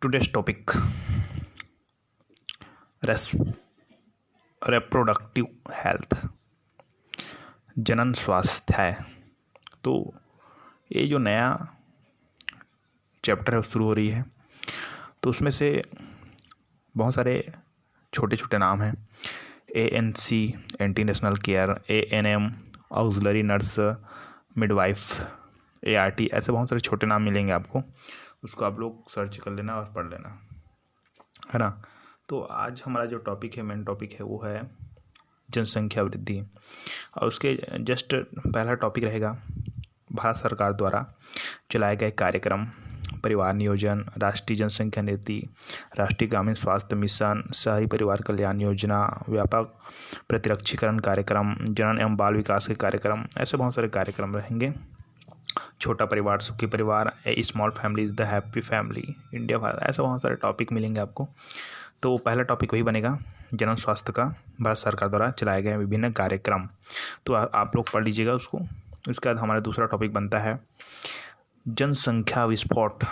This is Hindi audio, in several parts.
Today's topic reproductive health, जनन स्वास्थ्य। तो ये जो नया चैप्टर है शुरू हो रही है, तो उसमें से बहुत सारे छोटे छोटे नाम हैं। ANC anti national care, ANM auxiliary nurse, midwife, ART, ऐसे बहुत सारे छोटे नाम मिलेंगे आपको। उसको आप लोग सर्च कर लेना और पढ़ लेना, है ना। तो आज हमारा जो टॉपिक है, मेन टॉपिक है, वो है जनसंख्या वृद्धि। और उसके जस्ट पहला टॉपिक रहेगा भारत सरकार द्वारा चलाए गए कार्यक्रम, परिवार नियोजन, राष्ट्रीय जनसंख्या नीति, राष्ट्रीय ग्रामीण स्वास्थ्य मिशन, शहरी परिवार कल्याण योजना, व्यापक प्रतिरक्षीकरण कार्यक्रम, जनन एवं बाल विकास के कार्यक्रम। ऐसे बहुत सारे कार्यक्रम रहेंगे। छोटा परिवार सुखी परिवार, a small family is the happy family, India Bharat, ऐसे बहुत सारे टॉपिक मिलेंगे आपको। तो पहला टॉपिक वही बनेगा, जनन स्वास्थ्य का भारत सरकार द्वारा चलाए गए विभिन्न कार्यक्रम। तो आप लोग पढ़ लीजिएगा उसको। उसके बाद हमारा दूसरा टॉपिक बनता है जनसंख्या विस्फोट,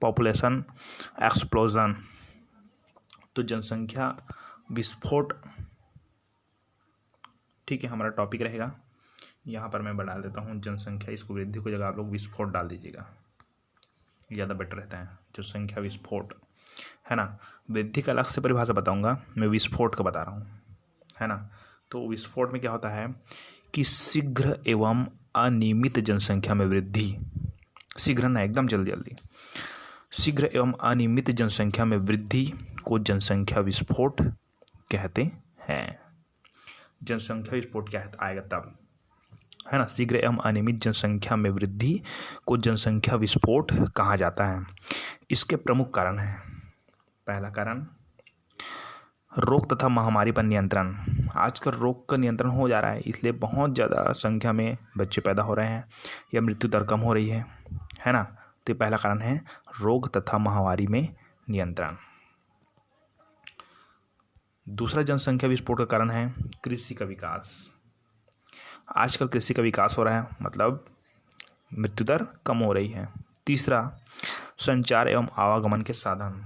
पॉपुलेशन एक्सप्लोजन। तो जनसंख्या विस्फोट, ठीक है, हमारा टॉपिक रहेगा। यहाँ पर मैं डाल देता हूँ जनसंख्या, इसको वृद्धि को जगह आप लोग विस्फोट डाल दीजिएगा, ज़्यादा बेटर रहता है। जनसंख्या विस्फोट, है ना। वृद्धि का अलग से परिभाषा बताऊँगा, मैं विस्फोट का बता रहा हूँ, है ना। तो विस्फोट में क्या होता है कि शीघ्र एवं अनियमित जनसंख्या में वृद्धि, शीघ्र ना, एकदम जल्दी जल्दी, शीघ्र एवं अनियमित जनसंख्या में वृद्धि को जनसंख्या विस्फोट कहते हैं। जनसंख्या विस्फोट क्या आएगा तब, है ना। शीघ्र एवं अनियमित जनसंख्या में वृद्धि को जनसंख्या विस्फोट कहा जाता है। इसके प्रमुख कारण हैं। पहला कारण, रोग तथा महामारी पर नियंत्रण। आजकल रोग का नियंत्रण हो जा रहा है, इसलिए बहुत ज़्यादा संख्या में बच्चे पैदा हो रहे हैं या मृत्यु दर कम हो रही है ना। तो पहला कारण है रोग तथा महामारी में नियंत्रण। दूसरा जनसंख्या विस्फोट का कारण है कृषि का विकास। आजकल कृषि का विकास हो रहा है, मतलब मृत्यु दर कम हो रही है। तीसरा, संचार एवं आवागमन के साधन,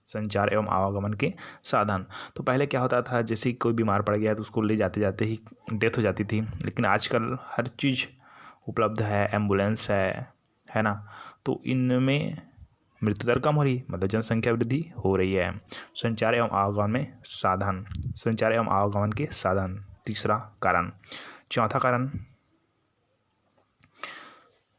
संचार एवं आवागमन के साधन। तो पहले क्या होता था, जैसे कोई बीमार पड़ गया तो उसको ले जाते जाते ही डेथ हो जाती थी, लेकिन आजकल हर चीज़ उपलब्ध है, एम्बुलेंस है ना। तो इनमें मृत्यु दर कम हो रही, मतलब जनसंख्या वृद्धि हो रही है। संचार एवं आवागमन में साधन, संचार एवं आवागमन के साधन, तीसरा कारण। चौथा कारण,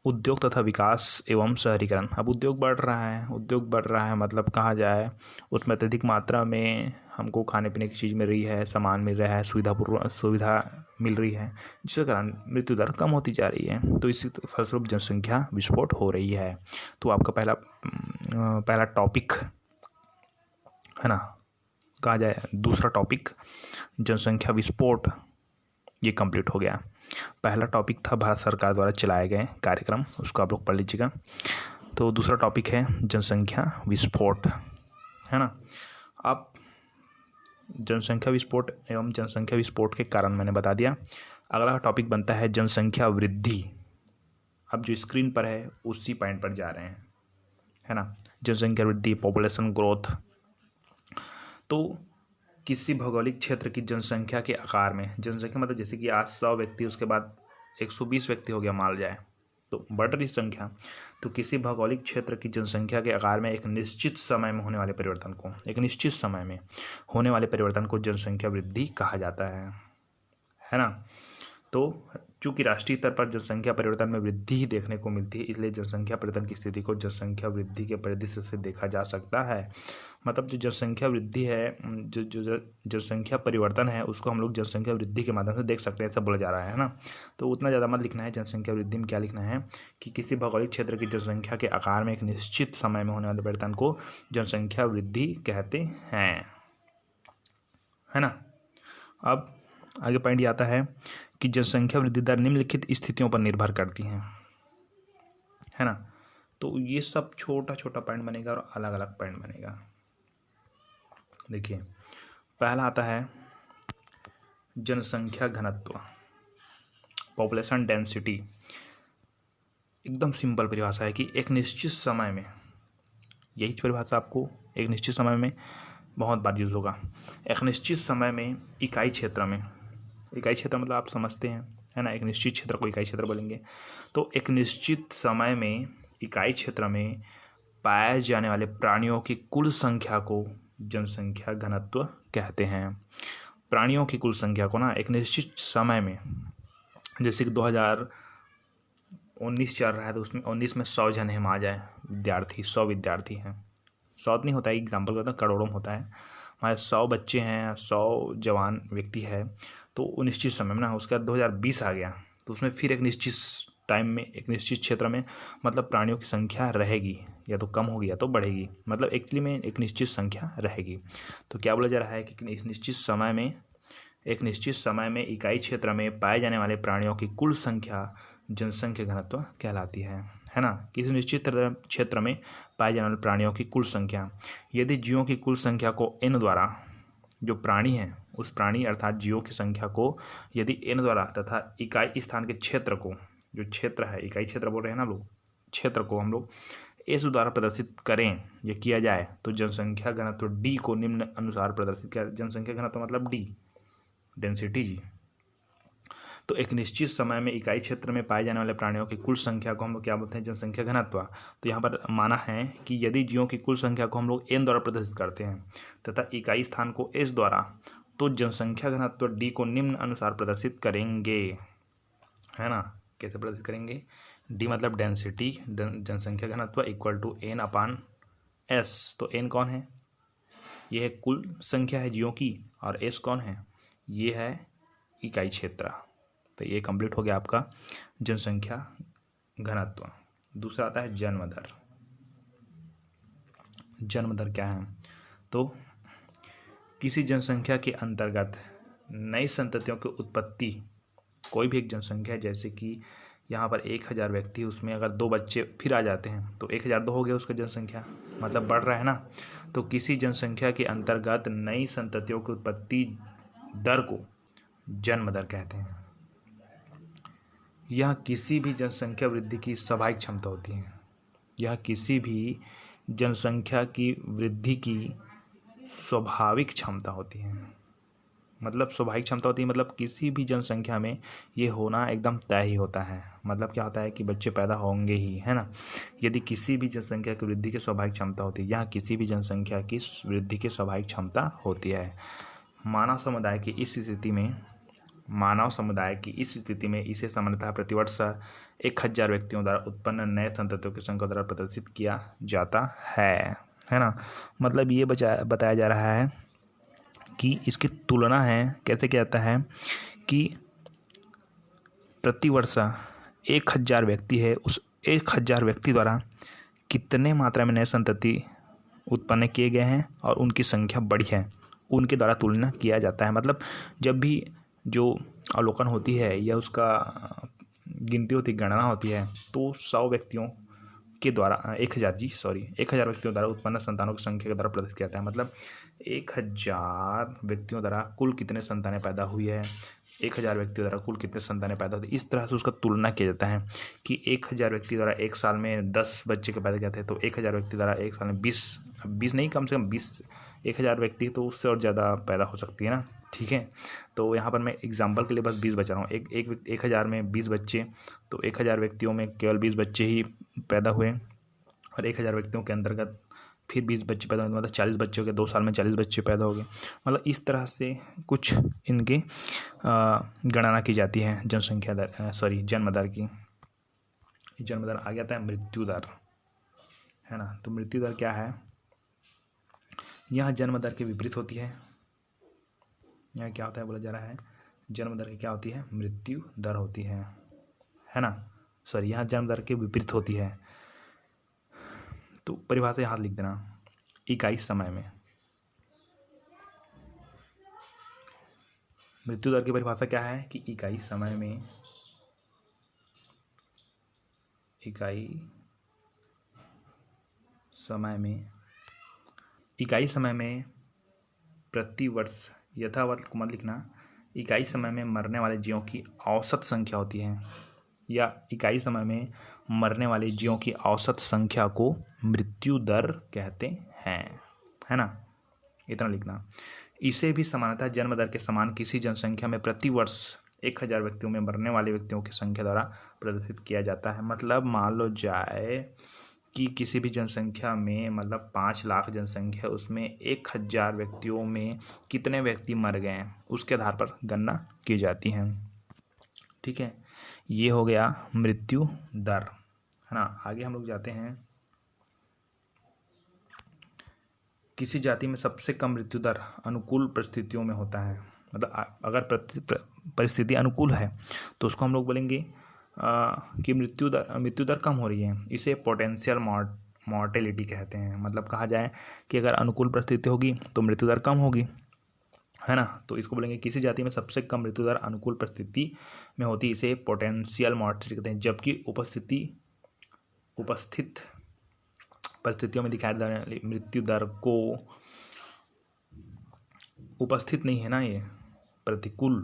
उद्योग तथा विकास एवं शहरीकरण। अब उद्योग बढ़ रहा है, मतलब कहा जाए उसमें अत्यधिक मात्रा में हमको खाने पीने की चीज़ मिल रही है, सामान मिल रहा है, सुविधा मिल रही है, जिसके कारण मृत्यु दर कम होती जा रही है। तो इसी फलस्वरूप जनसंख्या विस्फोट हो रही है। तो आपका पहला टॉपिक, है ना, कहा जाए दूसरा टॉपिक जनसंख्या विस्फोट, ये कंप्लीट हो गया। पहला टॉपिक था भारत सरकार द्वारा चलाए गए कार्यक्रम, उसको आप लोग पढ़ लीजिएगा। तो दूसरा टॉपिक है जनसंख्या विस्फोट, है ना। अब जनसंख्या विस्फोट एवं जनसंख्या विस्फोट के कारण मैंने बता दिया। अगला टॉपिक बनता है जनसंख्या वृद्धि। अब जो स्क्रीन पर है उसी पॉइंट पर जा रहे हैं, है ना। जनसंख्या वृद्धि, पॉपुलेशन ग्रोथ। तो किसी भौगोलिक क्षेत्र की जनसंख्या के आकार में, जनसंख्या मतलब जैसे कि आज 100 व्यक्ति, उसके बाद 120 व्यक्ति हो गया मान जाए, तो बढ़ रही संख्या। तो किसी भौगोलिक क्षेत्र की जनसंख्या के आकार में एक निश्चित समय में होने वाले परिवर्तन को, एक निश्चित समय में होने वाले परिवर्तन को जनसंख्या वृद्धि कहा जाता है ना। तो चूँकि राष्ट्रीय स्तर पर जनसंख्या परिवर्तन में वृद्धि ही देखने को मिलती है, इसलिए जनसंख्या परिवर्तन की स्थिति को जनसंख्या वृद्धि के परिदृश्य से देखा जा सकता है। मतलब जो जनसंख्या वृद्धि है, जो जनसंख्या परिवर्तन है, उसको हम लोग जनसंख्या वृद्धि के माध्यम से देख सकते हैं, ऐसा बोला जा रहा है ना। तो उतना ज़्यादा मत लिखना है। जनसंख्या वृद्धि में क्या लिखना है कि किसी भौगोलिक क्षेत्र की जनसंख्या के आकार में एक निश्चित समय में होने वाले परिवर्तन को जनसंख्या वृद्धि कहते हैं, है ना। अब आगे पॉइंट आता है कि जनसंख्या वृद्धि दर निम्नलिखित स्थितियों पर निर्भर करती हैं, है ना। तो ये सब छोटा छोटा पॉइंट बनेगा और अलग अलग पॉइंट बनेगा। देखिए, पहला आता है जनसंख्या घनत्व, पॉपुलेशन डेंसिटी। एकदम सिंपल परिभाषा है कि एक निश्चित समय में यही परिभाषा आपको एक निश्चित समय में बहुत बार यूज़ होगा। एक निश्चित समय में इकाई क्षेत्र में, इकाई क्षेत्र मतलब आप समझते हैं, है ना, एक निश्चित क्षेत्र को इकाई क्षेत्र बोलेंगे। तो एक निश्चित समय में इकाई क्षेत्र में पाए जाने वाले प्राणियों की कुल संख्या को जनसंख्या घनत्व कहते हैं। प्राणियों की कुल संख्या को ना एक निश्चित समय में, जैसे कि 2019 चल रहा है तो उसमें 19 में 100 जन हम आ जाए विद्यार्थी, 100 विद्यार्थी हैं, 100 नहीं होता है, एग्जाम्पल करता हूँ, करोड़ों में होता है। हमारे 100 बच्चे हैं, 100 जवान व्यक्ति है, तो निश्चित समय में ना, उसके बाद 2020 आ गया तो उसमें फिर एक निश्चित टाइम में एक निश्चित क्षेत्र में मतलब प्राणियों की संख्या रहेगी, या तो कम होगी या तो बढ़ेगी, मतलब एक्चुअली में एक निश्चित संख्या रहेगी। तो क्या बोला जा रहा है कि इस निश्चित समय में, एक निश्चित समय में इकाई क्षेत्र में पाए जाने वाले प्राणियों की कुल संख्या जनसंख्या घनत्व कहलाती है ना। किसी निश्चित क्षेत्र में पाए जाने वाले प्राणियों की कुल संख्या, यदि जीवों की कुल संख्या को n द्वारा, जो प्राणी हैं उस प्राणी अर्थात जीवों की संख्या को यदि n द्वारा तथा इकाई स्थान के क्षेत्र को, जो क्षेत्र है, इकाई क्षेत्र बोल रहे हैं ना लोग, क्षेत्र को हम लोग s द्वारा प्रदर्शित करें या किया जाए तो जनसंख्या घनत्व d को निम्न अनुसार प्रदर्शित किया। जनसंख्या घनत्व मतलब d, डेंसिटी जी। तो एक निश्चित समय में इकाई क्षेत्र में पाए जाने वाले प्राणियों की कुल संख्या को हम लोग क्या बोलते हैं, जनसंख्या घनत्व। तो यहाँ पर माना है कि यदि जीवों की कुल संख्या को हम लोग n द्वारा प्रदर्शित करते हैं तथा इकाई स्थान को s द्वारा, तो जनसंख्या घनत्व d को निम्न अनुसार प्रदर्शित करेंगे, है ना। कैसे प्रदर्शित करेंगे, d मतलब डेंसिटी, जनसंख्या घनत्व इक्वल टू n/s। तो n कौन है, ये है कुल संख्या है जीवों की, और s कौन है, ये है इकाई क्षेत्र। तो ये कंप्लीट हो गया आपका जनसंख्या घनत्व। दूसरा आता है जन्म दर। जन्म दर क्या है, तो किसी जनसंख्या के अंतर्गत नई संततियों की उत्पत्ति, कोई भी एक जनसंख्या, जैसे कि यहाँ पर 1000 व्यक्ति, उसमें अगर 2 बच्चे फिर आ जाते हैं तो 1002 हो गया उसका जनसंख्या, मतलब बढ़ रहा है ना। तो किसी जनसंख्या के अंतर्गत नई संततियों की उत्पत्ति दर को जन्म दर कहते हैं। यह किसी भी जनसंख्या वृद्धि की स्वाभाविक क्षमता होती है। यह किसी भी जनसंख्या की वृद्धि की स्वाभाविक क्षमता होती है। मतलब स्वाभाविक क्षमता होती है मतलब किसी भी जनसंख्या में ये होना एकदम तय ही होता है। मतलब क्या होता है कि बच्चे पैदा होंगे ही, है ना। यदि किसी भी जनसंख्या की वृद्धि की स्वाभाविक क्षमता होती है, यहाँ किसी भी जनसंख्या की वृद्धि की स्वाभाविक क्षमता होती है। मानव समुदाय की इस स्थिति में इसे सामान्यतः प्रतिवर्ष 1000 व्यक्तियों द्वारा उत्पन्न नए संततियों की संख्या द्वारा प्रदर्शित किया जाता है ना। मतलब ये बताया जा रहा है कि इसकी तुलना है, कैसे किया जाता है कि प्रतिवर्ष 1000 व्यक्ति है, उस 1000 व्यक्ति द्वारा कितने मात्रा में नए संतति उत्पन्न किए गए हैं और उनकी संख्या बढ़ी है, उनके द्वारा तुलना किया जाता है। मतलब जब भी जो अवलोकन होती है या उसका गिनती होती, गणना होती है, तो 100 व्यक्तियों के द्वारा 1000 व्यक्तियों द्वारा उत्पन्न संतानों की संख्या के द्वारा प्रदर्शित किया जाता है। मतलब 1000 व्यक्तियों द्वारा कुल कितने संतानें पैदा हुई है, 1000 व्यक्तियों द्वारा कुल कितने संतानें पैदा होती है, इस तरह से उसका तुलना किया जाता है कि 1000 व्यक्ति द्वारा एक साल में 10 बच्चे के पैदा किए जाते हैं, तो 1000 व्यक्ति द्वारा एक साल में 20 नहीं, कम से कम 20, 1000 व्यक्ति तो उससे और ज़्यादा पैदा हो सकती है ना, ठीक है। तो यहाँ पर मैं एग्जाम्पल के लिए बस 20 बचा रहा हूँ। 1000 में 20 बच्चे, तो 1000 व्यक्तियों में केवल 20 बच्चे ही पैदा हुए, और 1000 व्यक्तियों के अंतर्गत फिर 20 बच्चे पैदा हुए, मतलब 40 बच्चे हो गए, 2 साल में 40 बच्चे पैदा हो गए। मतलब इस तरह से कुछ इनकी गणना की जाती है जनसंख्या दर, जन्म दर की। जन्म दर आ जाता है मृत्यु दर, है ना। तो मृत्यु दर क्या है, यह जन्म दर के विपरीत होती है। यहाँ क्या होता है, बोला जा रहा है जन्म दर की क्या होती है, मृत्यु दर होती है ना। यहाँ जन्म दर के विपरीत होती है। तो परिभाषा यहाँ लिख देना, इकाई समय में। मृत्यु दर की परिभाषा क्या है कि इकाई समय में प्रति वर्ष, यथावत को मत लिखना, इकाई समय में मरने वाले जीवों की औसत संख्या होती है। या इकाई समय में मरने वाले जीवों की औसत संख्या को मृत्यु दर कहते हैं, है ना। इतना लिखना। इसे भी सामान्यतः जन्म दर के समान किसी जनसंख्या में प्रति वर्ष 1000 व्यक्तियों में मरने वाले व्यक्तियों की संख्या द्वारा प्रदर्शित किया जाता है। मतलब मान लो जाए कि किसी भी जनसंख्या में, मतलब 5 लाख जनसंख्या, उसमें 1000 व्यक्तियों में कितने व्यक्ति मर गए हैं उसके आधार पर गणना की जाती है। ठीक है, ये हो गया मृत्यु दर, है ना। आगे हम लोग जाते हैं। किसी जाति में सबसे कम मृत्यु दर अनुकूल परिस्थितियों में होता है। मतलब अगर परिस्थिति अनुकूल है तो उसको हम लोग बोलेंगे कि मृत्यु दर कम हो रही है। इसे पोटेंशियल मॉर्टेलिटी कहते हैं। मतलब कहा जाए कि अगर अनुकूल परिस्थिति होगी तो मृत्यु दर कम होगी, है ना। तो इसको बोलेंगे किसी जाति में सबसे कम मृत्यु दर अनुकूल परिस्थिति में होती है, इसे पोटेंशियल मॉर्टेलिटी कहते हैं। जबकि उपस्थित परिस्थितियों में दिखाई देने वाली मृत्यु दर को उपस्थित नहीं है ना, ये प्रतिकूल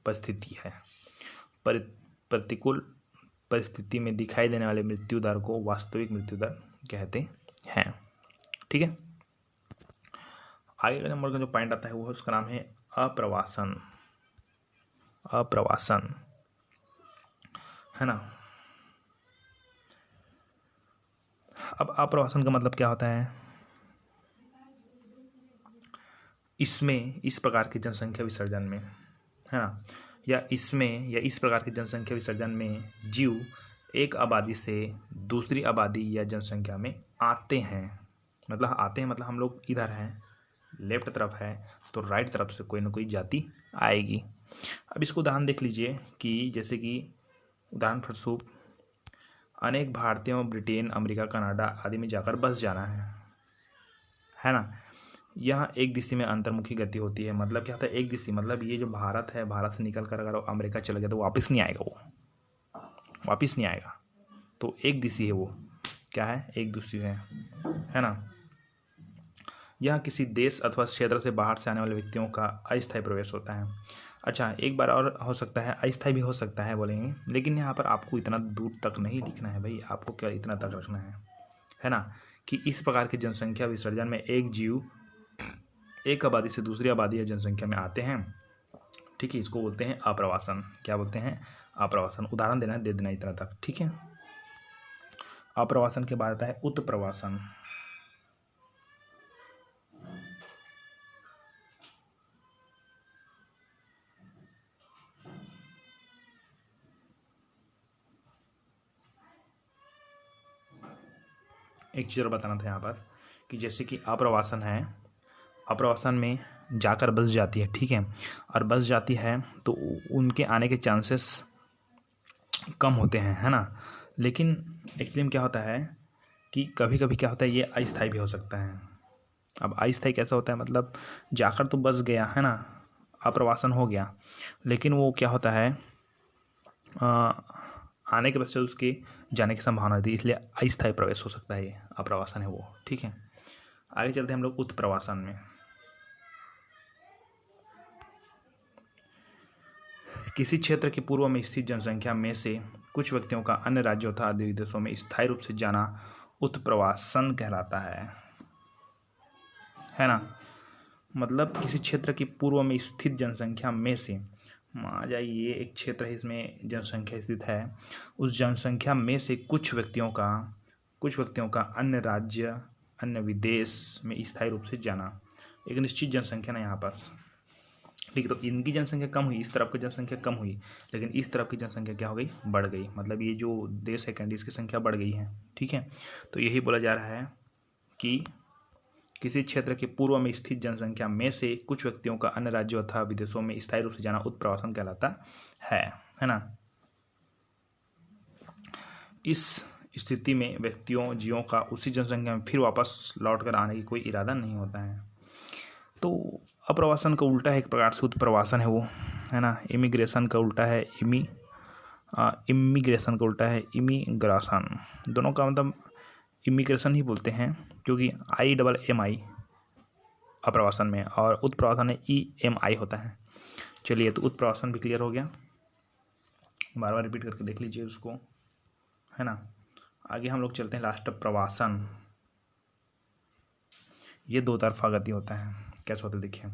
परिस्थिति है। प्रतिकूल परिस्थिति में दिखाई देने वाले मृत्यु दर को वास्तविक मृत्यु दर कहते हैं। ठीक है, आगे का नंबर का जो पॉइंट आता है वो उसका नाम है अप्रवासन। अप्रवासन, है ना। अब अप्रवासन का मतलब क्या होता है? इसमें इस प्रकार की जनसंख्या विसर्जन में, है ना, या इस प्रकार की जनसंख्या विसर्जन में जीव एक आबादी से दूसरी आबादी या जनसंख्या में आते हैं। मतलब हम लोग इधर हैं, लेफ्ट तरफ है, तो राइट तरफ से कोई ना कोई जाति आएगी। अब इसको उदाहरण देख लीजिए कि जैसे कि उदाहरण स्वरूप अनेक भारतीयों ब्रिटेन, अमेरिका, कनाडा आदि में जाकर बस जाना है ना। यहाँ एक दिशा में अंतर्मुखी गति होती है। मतलब क्या होता है एक दिशा? मतलब ये जो भारत है, भारत से निकल कर अगर अमेरिका चला गया तो वापस नहीं आएगा, वो वापस नहीं आएगा। तो एक दिशा है, वो क्या है? एक दिशा है ना। यह किसी देश अथवा क्षेत्र से बाहर से आने वाले व्यक्तियों का अस्थायी प्रवेश होता है। अच्छा, एक बार और हो सकता है, अस्थायी भी हो सकता है बोलेंगे, लेकिन यहाँ पर आपको इतना दूर तक नहीं लिखना है भाई। आपको क्या इतना तक रखना है ना, कि इस प्रकार की जनसंख्या विसर्जन में एक जीव एक आबादी से दूसरी आबादी या जनसंख्या में आते हैं। ठीक है, इसको बोलते हैं अप्रवासन। क्या बोलते हैं? अप्रवासन। उदाहरण देना है, दे देना इतना तक, ठीक है। अप्रवासन के बाद आता है उत्प्रवासन। एक चीज़ और बताना था यहाँ पर कि जैसे कि अप्रवासन है, अप्रवासन में जाकर बस जाती है, ठीक है, और बस जाती है तो उनके आने के चांसेस कम होते हैं, है ना। लेकिन एक्चुअली में क्या होता है कि कभी कभी क्या होता है, ये अस्थायी भी हो सकता है। अब अस्थायी कैसा होता है? मतलब जाकर तो बस गया, है ना, अप्रवासन हो गया, लेकिन वो क्या होता है, आने के पश्चात उसके जाने की संभावना होती है, इसलिए अस्थायी प्रवेश हो सकता है, ये अप्रवासन है वो, ठीक है। आगे चलते हैं हम लोग उत्प्रवासन में। किसी क्षेत्र के पूर्व में स्थित जनसंख्या में से कुछ व्यक्तियों का अन्य राज्यों तथा विदेशों में स्थायी रूप से जाना उत्प्रवासन कहलाता है ना। मतलब किसी क्षेत्र की पूर्व में स्थित जनसंख्या में से, मान जाए ये एक क्षेत्र है, इसमें जनसंख्या स्थित है, उस जनसंख्या में से कुछ व्यक्तियों का अन्य राज्य, अन्य विदेश में स्थायी रूप से जाना। एक निश्चित जनसंख्या ना यहाँ पास, ठीक है, तो इनकी जनसंख्या कम हुई, इस तरफ की जनसंख्या कम हुई, लेकिन इस तरफ की जनसंख्या क्या हो गई? बढ़ गई। मतलब ये जो देश है कंट्रीज की संख्या बढ़ गई है, ठीक है। तो यही बोला जा रहा है कि किसी क्षेत्र के पूर्व में स्थित जनसंख्या में से कुछ व्यक्तियों का अन्य राज्यों अथवा विदेशों में स्थायी रूप से जाना उत्प्रवासन कहलाता है ना। इस स्थिति में व्यक्तियों, जीवों का उसी जनसंख्या में फिर वापस लौट कर आने की कोई इरादा नहीं होता है। तो अप्रवासन का उल्टा है एक प्रकार से उत्प्रवासन है वो, है ना। इमिग्रेशन का उल्टा है इमिग्रेशन का उल्टा है इमिग्रासन। दोनों का मतलब इमिग्रेशन ही बोलते हैं, क्योंकि IMMI अप्रवासन में, और उत्प्रवासन में EMI होता है। चलिए, तो उत्प्रवासन भी क्लियर हो गया। बार बार रिपीट करके देख लीजिए उसको, है ना। आगे हम लोग चलते हैं लास्ट प्रवासन। ये दो तरफा गति होता है। कैसे होता है देखिए,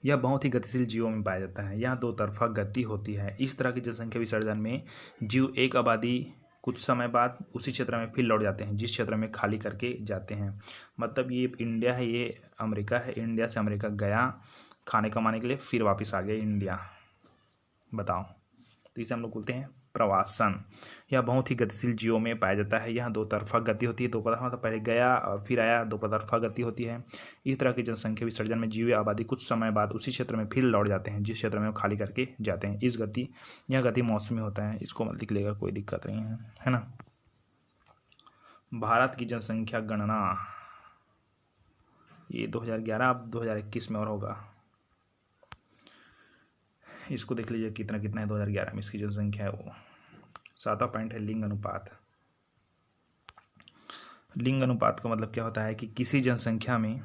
यह बहुत ही गतिशील जीवों में पाया जाता है। यह दो तरफा गति होती है। इस तरह की जनसंख्या विसर्जन में जीव एक आबादी कुछ समय बाद उसी क्षेत्र में फिर लौट जाते हैं जिस क्षेत्र में खाली करके जाते हैं। मतलब ये इंडिया है, ये अमेरिका है, इंडिया से अमेरिका गया खाने कमाने के लिए, फिर वापस आ गया इंडिया। बताओ, तो इसे हम लोग बोलते हैं प्रवासन। यह बहुत ही गतिशील जीवों में पाया जाता है। यह दो तरफा गति होती है। दो तरफा मतलब पहले गया और फिर आया, दो तरफा गति होती है। इस तरह की जनसंख्या विसर्जन में जीव आबादी कुछ समय बाद उसी क्षेत्र में फिर लौट जाते हैं जिस क्षेत्र में वो खाली करके जाते हैं। यह गति मौसमी होता है, इसको मत लिख लेगा, कोई दिक्कत नहीं है ना। भारत की जनसंख्या गणना ये 2011 अब 2021 में और होगा। इसको देख लीजिए कितना कितना है 2011 में इसकी जनसंख्या है वो। 7वां पॉइंट है लिंग अनुपात। लिंग अनुपात का मतलब क्या होता है कि किसी जनसंख्या में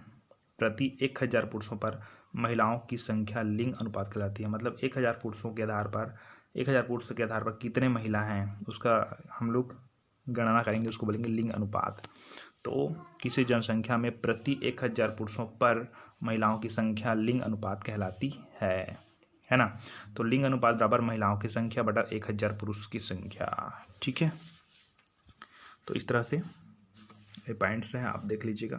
प्रति 1000 पुरुषों पर महिलाओं की संख्या लिंग अनुपात कहलाती है। मतलब 1000 पुरुषों के आधार पर 1000 पुरुषों के आधार पर कितने महिला हैं उसका हम लोग गणना करेंगे, उसको बोलेंगे लिंग अनुपात। तो किसी जनसंख्या में प्रति 1000 पुरुषों पर महिलाओं की संख्या लिंग अनुपात कहलाती है ना। तो लिंग अनुपात बराबर महिलाओं की संख्या बटा 1000 पुरुष की संख्या। ठीक है, तो इस तरह से ये पॉइंट्स हैं, आप देख लीजिएगा।